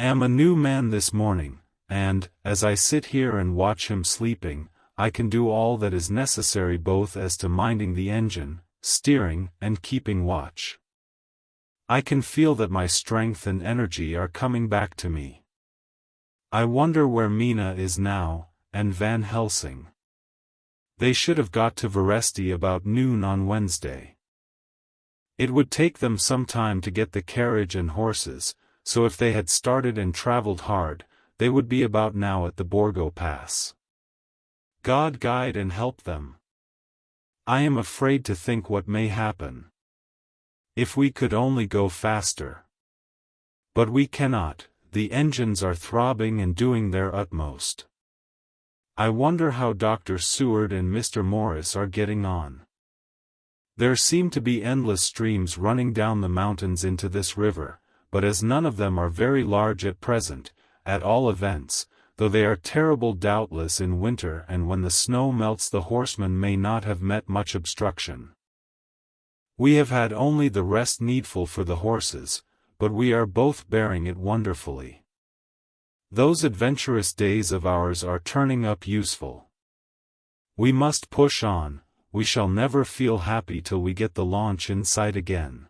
am a new man this morning, and, as I sit here and watch him sleeping, I can do all that is necessary both as to minding the engine, steering, and keeping watch. I can feel that my strength and energy are coming back to me. I wonder where Mina is now, and Van Helsing. They should have got to Veresti about noon on Wednesday. It would take them some time to get the carriage and horses, so if they had started and traveled hard, they would be about now at the Borgo Pass. God guide and help them. I am afraid to think what may happen. If we could only go faster. But we cannot, the engines are throbbing and doing their utmost. I wonder how Dr. Seward and Mr. Morris are getting on. There seem to be endless streams running down the mountains into this river, but as none of them are very large at present, at all events, though they are terrible doubtless in winter and when the snow melts the horsemen may not have met much obstruction. We have had only the rest needful for the horses, but we are both bearing it wonderfully. Those adventurous days of ours are turning up useful. We must push on, we shall never feel happy till we get the launch in sight again.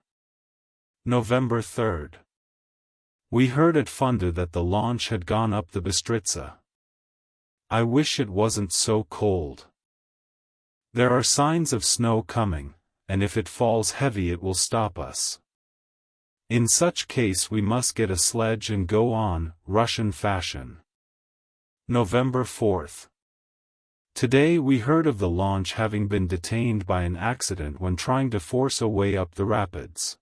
November 3rd. We heard at Funda that the launch had gone up the Bistritza. I wish it wasn't so cold. There are signs of snow coming, and if it falls heavy it will stop us. In such case we must get a sledge and go on, Russian fashion. November 4th. Today we heard of the launch having been detained by an accident when trying to force a way up the rapids.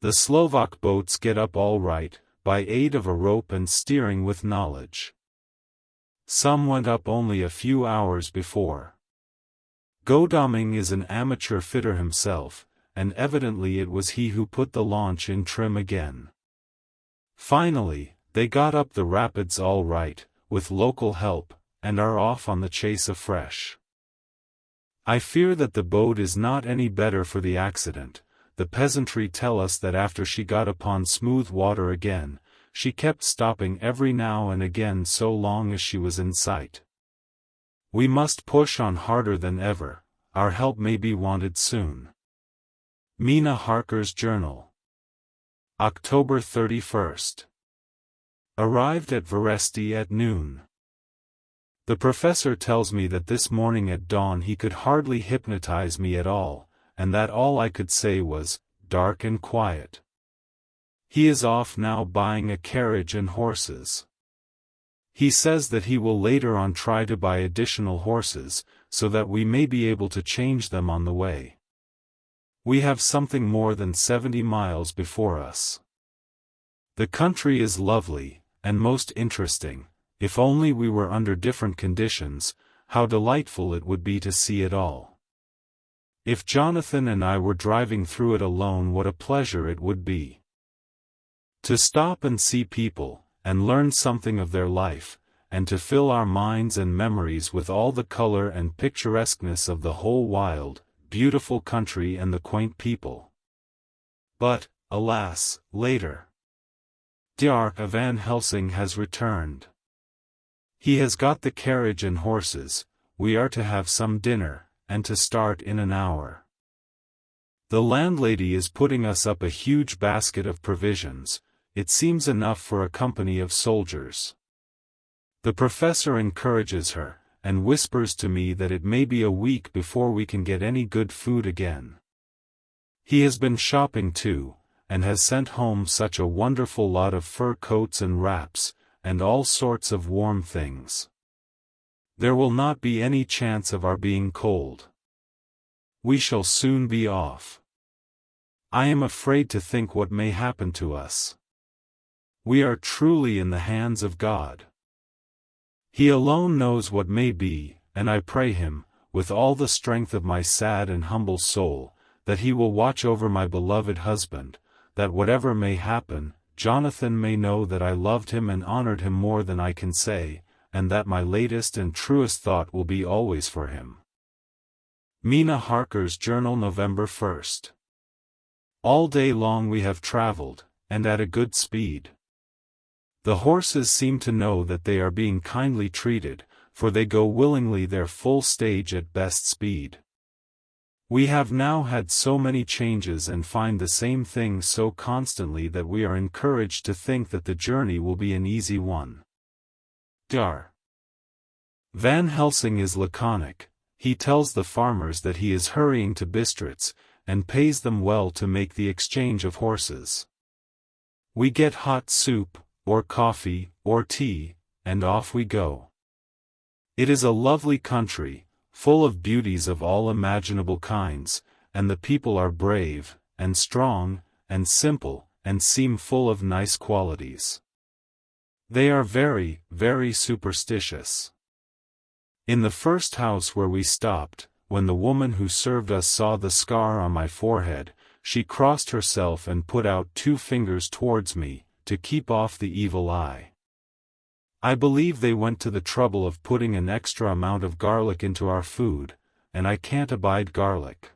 The Slovak boats get up all right, by aid of a rope and steering with knowledge. Some went up only a few hours before. Godalming is an amateur fitter himself, and evidently it was he who put the launch in trim again. Finally, they got up the rapids all right, with local help, and are off on the chase afresh. I fear that the boat is not any better for the accident. The peasantry tell us that after she got upon smooth water again, she kept stopping every now and again so long as she was in sight. We must push on harder than ever, our help may be wanted soon. Mina Harker's Journal. October 31st. Arrived at Veresti at noon. The professor tells me that this morning at dawn he could hardly hypnotize me at all, and that all I could say was, dark and quiet. He is off now buying a carriage and horses. He says that he will later on try to buy additional horses, so that we may be able to change them on the way. We have something more than 70 miles before us. The country is lovely, and most interesting. If only we were under different conditions, how delightful it would be to see it all. If Jonathan and I were driving through it alone, what a pleasure it would be. To stop and see people, and learn something of their life, and to fill our minds and memories with all the color and picturesqueness of the whole wild, beautiful country and the quaint people. But, alas, later. Dr. Van Helsing has returned. He has got the carriage and horses, we are to have some dinner, and to start in an hour. The landlady is putting us up a huge basket of provisions. It seems enough for a company of soldiers. The professor encourages her, and whispers to me that it may be a week before we can get any good food again. He has been shopping too, and has sent home such a wonderful lot of fur coats and wraps, and all sorts of warm things. There will not be any chance of our being cold. We shall soon be off. I am afraid to think what may happen to us. We are truly in the hands of God. He alone knows what may be, and I pray Him, with all the strength of my sad and humble soul, that He will watch over my beloved husband, that whatever may happen, Jonathan may know that I loved him and honored him more than I can say, and that my latest and truest thought will be always for him. Mina Harker's Journal, November 1st. All day long we have traveled, and at a good speed. The horses seem to know that they are being kindly treated, for they go willingly their full stage at best speed. We have now had so many changes and find the same things so constantly that we are encouraged to think that the journey will be an easy one. Dr. Van Helsing is laconic. He tells the farmers that he is hurrying to Bistritz, and pays them well to make the exchange of horses. We get hot soup, or coffee, or tea, and off we go. It is a lovely country, full of beauties of all imaginable kinds, and the people are brave, and strong, and simple, and seem full of nice qualities. They are very, very superstitious. In the first house where we stopped, when the woman who served us saw the scar on my forehead, she crossed herself and put out 2 fingers towards me, to keep off the evil eye. I believe they went to the trouble of putting an extra amount of garlic into our food, and I can't abide garlic.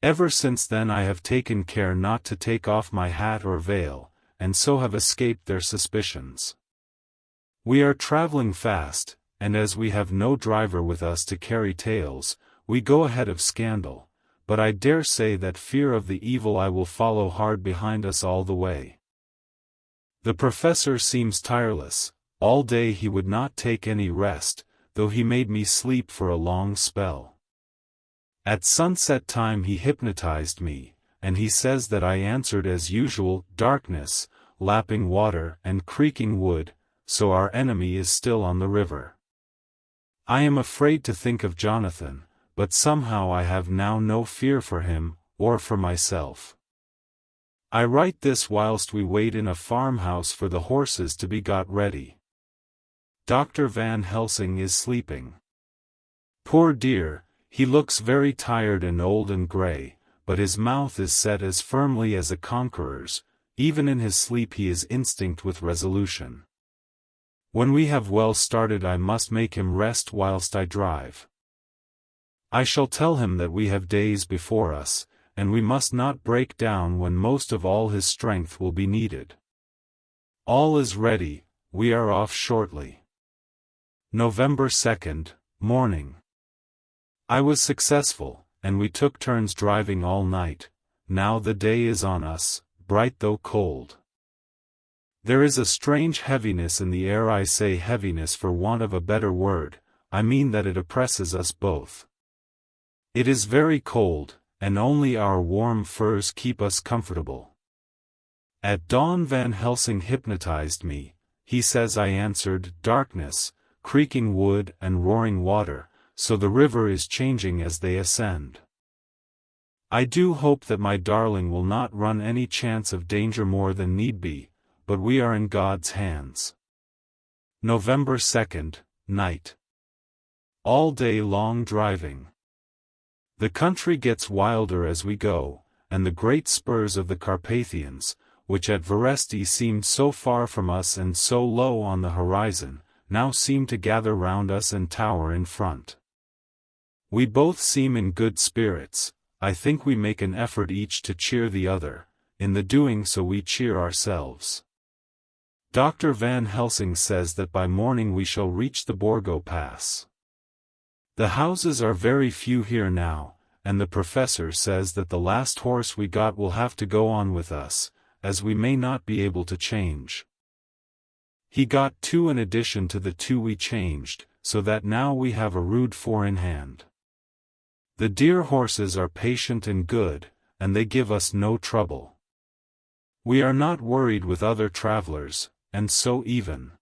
Ever since then I have taken care not to take off my hat or veil, and so have escaped their suspicions. We are traveling fast, and as we have no driver with us to carry tales, we go ahead of scandal, but I dare say that fear of the evil eye will follow hard behind us all the way. The professor seems tireless. All day he would not take any rest, though he made me sleep for a long spell. At sunset time he hypnotized me, and he says that I answered as usual, darkness, lapping water and creaking wood, so our enemy is still on the river. I am afraid to think of Jonathan, but somehow I have now no fear for him, or for myself. I write this whilst we wait in a farmhouse for the horses to be got ready. Dr. Van Helsing is sleeping. Poor dear, he looks very tired and old and grey, but his mouth is set as firmly as a conqueror's. Even in his sleep he is instinct with resolution. When we have well started I must make him rest whilst I drive. I shall tell him that we have days before us, and we must not break down when most of all his strength will be needed. All is ready, we are off shortly. November 2nd, morning. I was successful, and we took turns driving all night. Now the day is on us, bright though cold. There is a strange heaviness in the air. I say heaviness for want of a better word, I mean that it oppresses us both. It is very cold, and only our warm furs keep us comfortable. At dawn Van Helsing hypnotized me. He says I answered darkness, creaking wood and roaring water, so the river is changing as they ascend. I do hope that my darling will not run any chance of danger more than need be, but we are in God's hands. November 2nd, night. All day long driving. The country gets wilder as we go, and the great spurs of the Carpathians, which at Veresti seemed so far from us and so low on the horizon, now seem to gather round us and tower in front. We both seem in good spirits. I think we make an effort each to cheer the other. In the doing so we cheer ourselves. Dr. Van Helsing says that by morning we shall reach the Borgo Pass. The houses are very few here now, and the professor says that the last horse we got will have to go on with us, as we may not be able to change. He got 2 in addition to the 2 we changed, so that now we have a rude 4 in hand. The dear horses are patient and good, and they give us no trouble. We are not worried with other travelers, and so even.